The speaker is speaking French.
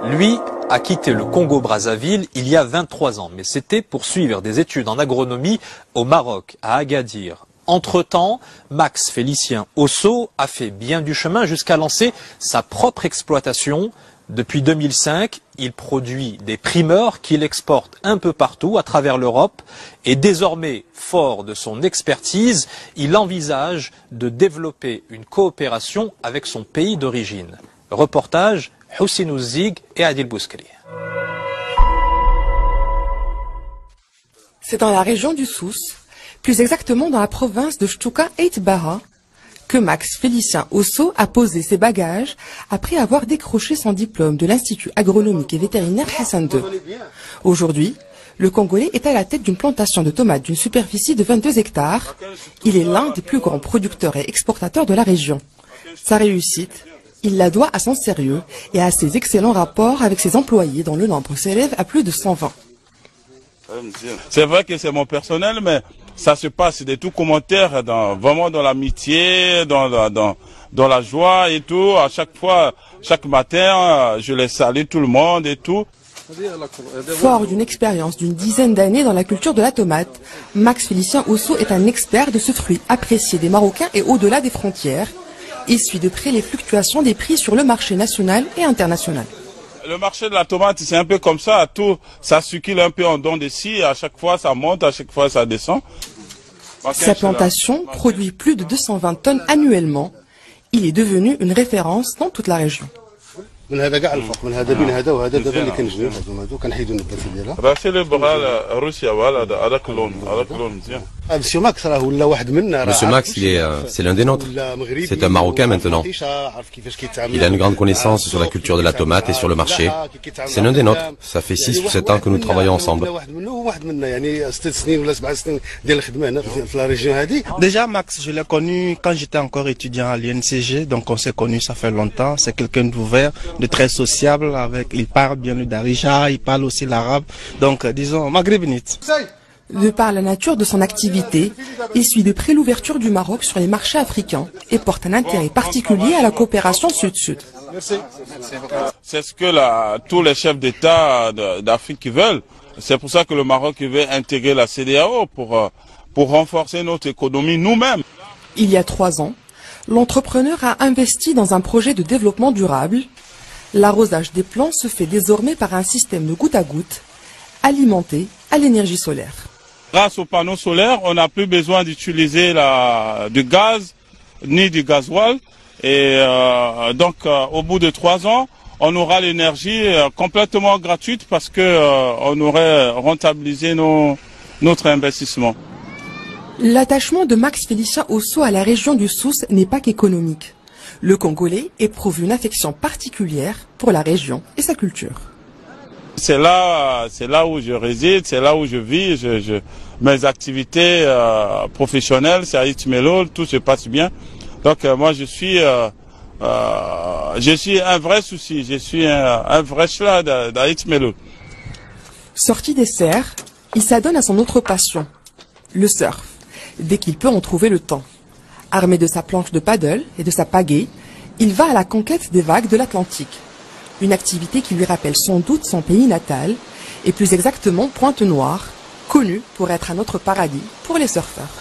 Lui a quitté le Congo-Brazzaville il y a 23 ans, mais c'était pour suivre des études en agronomie au Maroc, à Agadir. Entre-temps, Max Félicien Osso a fait bien du chemin jusqu'à lancer sa propre exploitation. Depuis 2005, il produit des primeurs qu'il exporte un peu partout à travers l'Europe et désormais, fort de son expertise, il envisage de développer une coopération avec son pays d'origine. Reportage Houssine Zig et Adil Bouskri. C'est dans la région du Souss, plus exactement dans la province de Chtuka Eitbara, que Max Félicien Osso a posé ses bagages après avoir décroché son diplôme de l'Institut agronomique et vétérinaire Hassan II. Aujourd'hui, le Congolais est à la tête d'une plantation de tomates d'une superficie de 22 hectares. Il est l'un des plus grands producteurs et exportateurs de la région. Sa réussite, il la doit à son sérieux et à ses excellents rapports avec ses employés dont le nombre s'élève à plus de 120. C'est vrai que c'est mon personnel, mais ça se passe des tout commentaires, vraiment dans l'amitié, dans la joie et tout. À chaque fois, chaque matin, je les salue tout le monde et tout. Fort d'une expérience d'une dizaine d'années dans la culture de la tomate, Max Félicien Osso est un expert de ce fruit apprécié des Marocains et au-delà des frontières. Il suit de près les fluctuations des prix sur le marché national et international. Le marché de la tomate, c'est un peu comme ça, tout, ça circule un peu en dents de scie, à chaque fois ça monte, à chaque fois ça descend. Sa plantation produit plus de 220 tonnes annuellement. Il est devenu une référence dans toute la région. Monsieur Max, c'est l'un des nôtres. C'est un Marocain maintenant. Il a une grande connaissance sur la culture de la tomate et sur le marché. C'est l'un des nôtres. Ça fait 6 ou 7 ans que nous travaillons ensemble. Déjà, Max, je l'ai connu quand j'étais encore étudiant à l'INCG, donc on s'est connus, ça fait longtemps. C'est quelqu'un d'ouvert, de très sociable, il parle bien le darija, il parle aussi l'arabe, donc disons maghrébinite. De par la nature de son activité, il suit de près l'ouverture du Maroc sur les marchés africains et porte un intérêt particulier à la coopération sud-sud. C'est ce que tous les chefs d'État d'Afrique veulent. C'est pour ça que le Maroc veut intégrer la CEDEAO pour renforcer notre économie nous-mêmes. Il y a 3 ans, l'entrepreneur a investi dans un projet de développement durable. L'arrosage des plants se fait désormais par un système de goutte à goutte, alimenté à l'énergie solaire. Grâce aux panneaux solaires, on n'a plus besoin d'utiliser du gaz ni du gasoil. Et donc, au bout de 3 ans, on aura l'énergie complètement gratuite parce qu'on aurait rentabilisé notre investissement. L'attachement de Max Félicien Osso à la région du Souss n'est pas qu'économique. Le Congolais éprouve une affection particulière pour la région et sa culture. C'est là où je réside, c'est là où je vis. Mes activités professionnelles, c'est à Itmelo, tout se passe bien. Donc moi je suis un vrai souci, je suis un vrai chat d'Itmelo. Sorti des serres, il s'adonne à son autre passion, le surf, dès qu'il peut en trouver le temps. Armé de sa planche de paddle et de sa pagaie, il va à la conquête des vagues de l'Atlantique. Une activité qui lui rappelle sans doute son pays natal, et plus exactement Pointe-Noire, connue pour être un autre paradis pour les surfeurs.